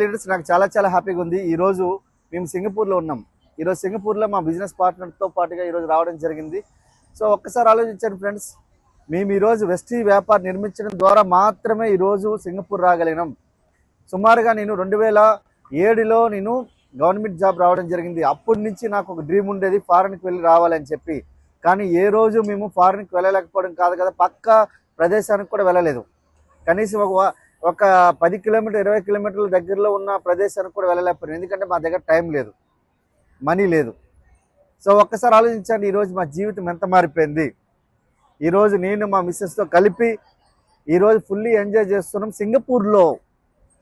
Leaders నాకు చాలా చాలా హ్యాపీగా ఉంది. ఈ రోజు మేము సింగపూర్లో ఉన్నాం. ఈరోజు సింగపూర్లో మా బిజినెస్ పార్ట్నర్తో పాటుగా ఈరోజు రావడం జరిగింది. సో ఒక్కసారి ఆలోచించండి ఫ్రెండ్స్, మేము ఈరోజు వెస్టీ వ్యాపార్ నిర్మించడం ద్వారా మాత్రమే ఈరోజు సింగపూర్ రాగలిగినాం. సుమారుగా నేను 2007లో నేను గవర్నమెంట్ జాబ్ రావడం జరిగింది. అప్పటి నుంచి నాకు ఒక డ్రీమ్ ఉండేది ఫారెన్కి వెళ్ళి రావాలని చెప్పి. కానీ ఏ రోజు మేము ఫారెన్కి వెళ్ళలేకపోవడం కాదు కదా, పక్క ప్రదేశానికి కూడా వెళ్ళలేదు. కనీసం ఒక 10 కిలోమీటర్ 20 కిలోమీటర్ల దగ్గరలో ఉన్న ప్రదేశానికి కూడా వెళ్ళలేకపోయాను. ఎందుకంటే మా దగ్గర టైం లేదు, మనీ లేదు. సో ఒక్కసారి ఆలోచించండి, ఈరోజు మా జీవితం ఎంత మారిపోయింది. ఈరోజు నేను మా మిస్సెస్తో కలిపి ఈరోజు ఫుల్లీ ఎంజాయ్ చేస్తున్నాం సింగపూర్లో.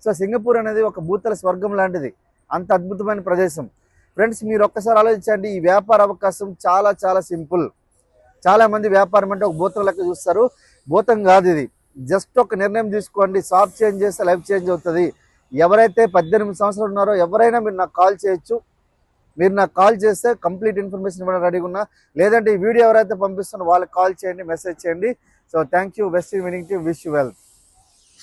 సో సింగపూర్ అనేది ఒక భూతల స్వర్గం లాంటిది, అంత అద్భుతమైన ప్రదేశం. ఫ్రెండ్స్, మీరు ఒక్కసారి ఆలోచించండి, ఈ వ్యాపార అవకాశం చాలా చాలా సింపుల్. చాలామంది వ్యాపారం అంటే ఒక భూతం లెక్క చూస్తారు. భూతం కాదు ఇది. జస్ట్ ఒక నిర్ణయం తీసుకోండి, షాప్ చేంజ్ చేస్తే లైఫ్ చేంజ్ అవుతుంది. ఎవరైతే 18 సంవత్సరాలు ఉన్నారో ఎవరైనా మీరు నాకు కాల్ చేయొచ్చు. మీరు నాకు కాల్ చేస్తే కంప్లీట్ ఇన్ఫర్మేషన్ ఇవ్వడం రెడీగా ఉన్నా. లేదంటే ఈ వీడియో ఎవరైతే పంపిస్తున్నారో వాళ్ళకి కాల్ చేయండి, మెసేజ్ చేయండి. So thank you. వెస్టీ winning team wish you well.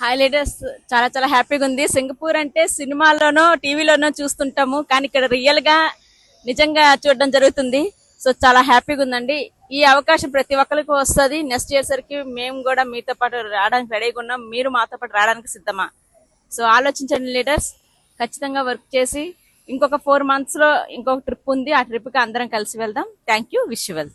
Hi leaders, చాలా చాలా హ్యాపీగా ఉంది. సింగపూర్ అంటే సినిమాల్లోనో టీవీలోనో చూస్తుంటాము, కానీ ఇక్కడ రియల్ గా నిజంగా చూడడం జరుగుతుంది. సో చాలా హ్యాపీగా ఉందండి. ఈ అవకాశం ప్రతి ఒక్కరికి వస్తుంది. నెక్స్ట్ ఇయర్ సరికి మేము కూడా మీతో పాటు రావడానికి రెడీగా ఉన్నాం. మీరు మాతో పాటు రావడానికి సిద్ధమా? సో ఆలోచించండి లీడర్స్, ఖచ్చితంగా వర్క్ చేసి ఇంకొక 4 months లో ఇంకొక ట్రిప్ ఉంది. ఆ ట్రిప్ కి అందరం కలిసి వెళ్దాం. Thank you. Wish you well.